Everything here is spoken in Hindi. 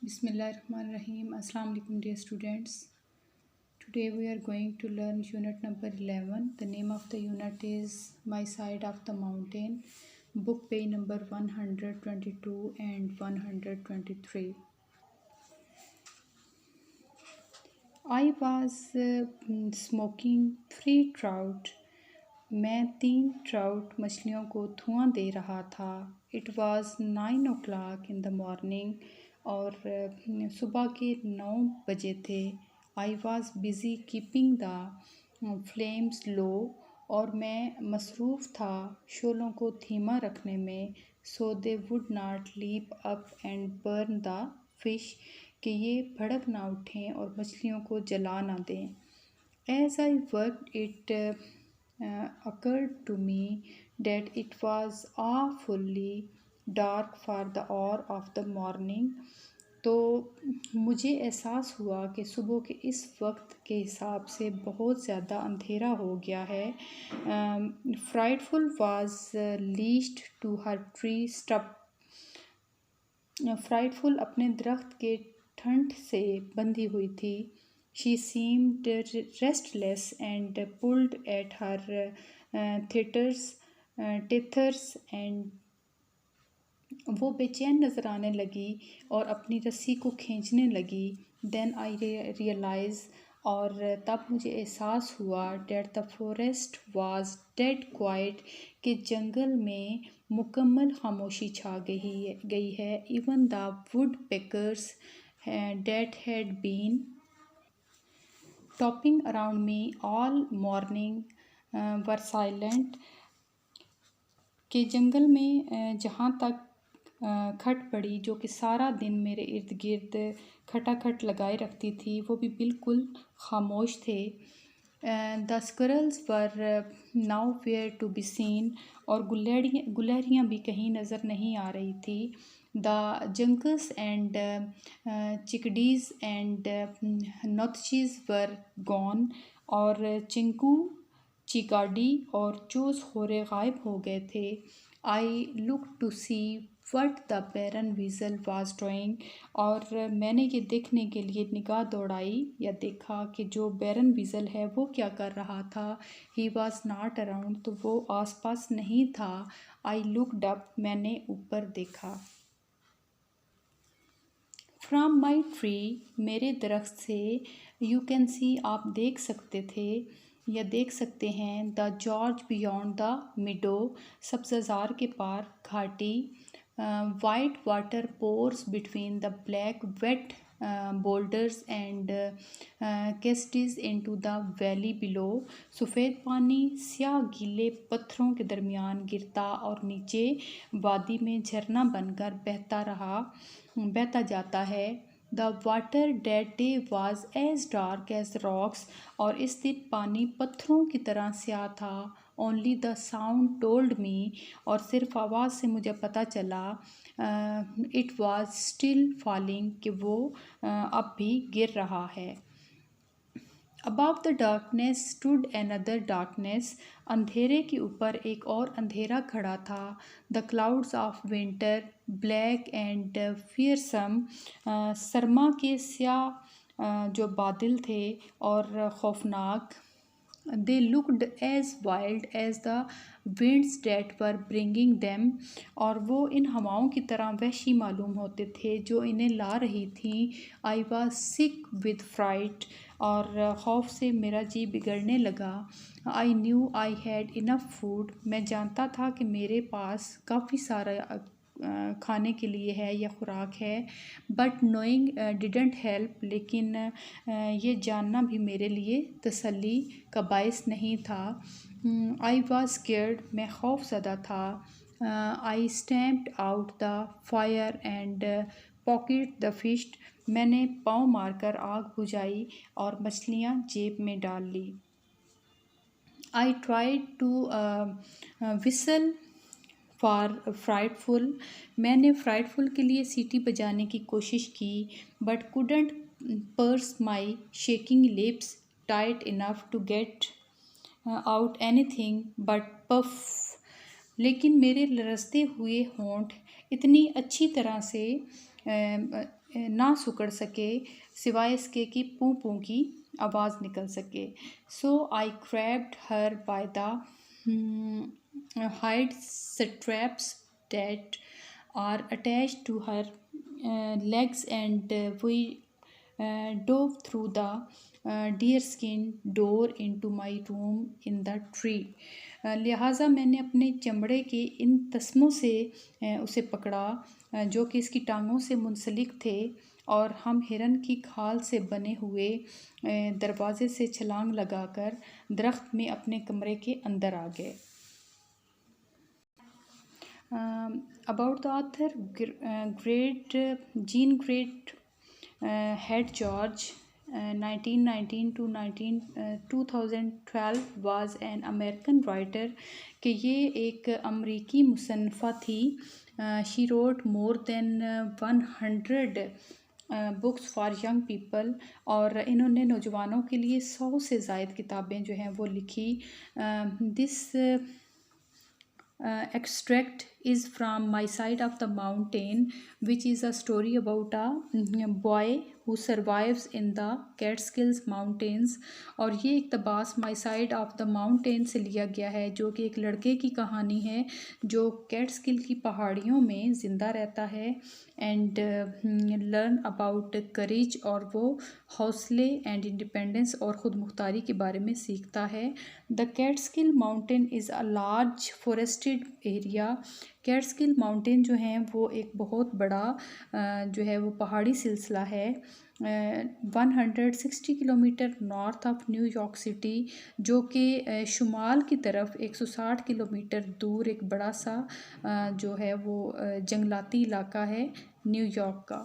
Bismillahirrahmanirrahim. Assalamu alaikum dear students. Today we are going to learn unit number 11. The name of the unit is My Side of the Mountain. Book page number 122 and 123. I was smoking 3 trout. मैं 3 ट्राउट मछलियों को धुआं दे रहा था. It was 9 o'clock in the morning और सुबह के 9 बजे थे. I was busy keeping the flames low और मैं मसरूफ़ था शोलों को धीमा रखने में. So they would not leap up and burn the fish कि ये भड़क ना उठें और मछलियों को जला ना दें. As I worked it occurred to me that it was awfully dark for the hour of the morning. तो मुझे एहसास हुआ कि सुबह के इस वक्त के हिसाब से बहुत ज़्यादा अंधेरा हो गया है. Frightful was least to her tree stub. Frightful अपने दरख्त के ठंड से बंधी हुई थी. She seemed restless and pulled at her tethers and वो बेचैन नज़र आने लगी और अपनी रस्सी को खींचने लगी. Then I realized और तब मुझे एहसास हुआ that the forest was dead quiet कि जंगल में मुकम्मल खामोशी छा गई है. Even the woodpeckers that had been topping around me all morning were silent. कि जंगल में जहाँ तक खट पड़ी जो कि सारा दिन मेरे इर्द गिर्द खटाखट लगाए रखती थी वो भी बिल्कुल खामोश थे. The squirrels were nowhere to be seen और गुलहरियाँ भी कहीं नज़र नहीं आ रही थी. The juncus and chickadees and nutches were gone और चिंकू चिकाडी और चूस खोरे गायब हो गए थे. I looked to see what the baron weasel was doing और मैंने ये देखने के लिए निगाह दौड़ाई या देखा कि जो बैरन वीज़ल है वो क्या कर रहा था. He was not around तो वो आसपास नहीं था. I looked up मैंने ऊपर देखा. फ्राम माई ट्री मेरे दरख्त से. यू कैन सी आप देख सकते थे या देख सकते हैं. The gorge beyond the meadow सब्ज़ार के पार घाटी. White water pours between the black wet boulders and cascades into the valley below. सफ़ेद पानी स्याह गीले पत्थरों के दरमियान गिरता और नीचे वादी में झरना बनकर बहता जाता है. The water that day was as dark as rocks और इस दिन पानी पत्थरों की तरह स्याह था. Only the sound told me और सिर्फ आवाज़ से मुझे पता चला. इट वाज स्टिल फॉलिंग कि वो अब भी गिर रहा है. Above the darkness stood another darkness अंधेरे के ऊपर एक और अंधेरा खड़ा था. The clouds of winter black and fearsome Sarma के स्याह जो बादल थे और खौफनाक. They looked as wild as the winds that were bringing them और वो इन हवाओं की तरह वहशी मालूम होते थे जो इन्हें ला रही थी. I was sick with fright और खौफ से मेरा जी बिगड़ने लगा. I knew I had enough food मैं जानता था कि मेरे पास काफ़ी सारा खाने के लिए है या खुराक है. बट नोइंग डिडंट हेल्प लेकिन ये जानना भी मेरे लिए तसल्ली का बायस नहीं था. आई वॉज स्केर्ड मैं खौफ ज़दा था. I stamped out the fire and pocket the fish मैंने पाँव मारकर आग बुझाई और मछलियाँ जेब में डाल ली. I tried to whistle for Frightful मैंने फ्राइटफुल के लिए सीटी बजाने की कोशिश की. But couldn't purse my shaking lips tight enough to get out anything but puff लेकिन मेरे लरसते हुए होंठ इतनी अच्छी तरह से ना सिकुड़ सके सिवाय इसके कि पूं पूं की आवाज़ निकल सके। So I grabbed her by the hide straps that are attached to her legs and we dove through the deerskin door into my room in the tree। लिहाजा मैंने अपने चमड़े के इन तस्मों से उसे पकड़ा जो कि इसकी टांगों से मुंसलिक थे और हम हिरन की खाल से बने हुए दरवाजे से छलांग लगाकर दरख्त में अपने कमरे के अंदर आ गए। About the author, Jean Great Head George 1919 to 2012 was an American writer कि ये एक अमरीकी मुसन्फ़ा थी। She wrote more than 100 books for young people और इन्होंने नौजवानों के लिए 100 से ज़ायद किताबें जो हैं वो लिखी। This extract is from My Side of the Mountain, which is a story about a boy who survives in the Catskills Mountains। और ये इक़्तिबास my side of the mountain से लिया गया है जो कि एक लड़के की कहानी है जो कैट्सकिल की पहाड़ियों में ज़िंदा रहता है एंड लर्न अबाउट करेज और वो हौसले एंड इंडिपेंडेंस और ख़ुद मुख्तारी के बारे में सीखता है। The Catskill mountain is a large forested area. Catskill mountain जो हैं वो एक बहुत बड़ा जो है वो पहाड़ी सिलसिला है 160 kilometre north of New York city, जो कि शुमाल की तरफ 160 किलोमीटर दूर एक बड़ा सा जो है वो जंगलाती इलाका है न्यूयॉर्क का।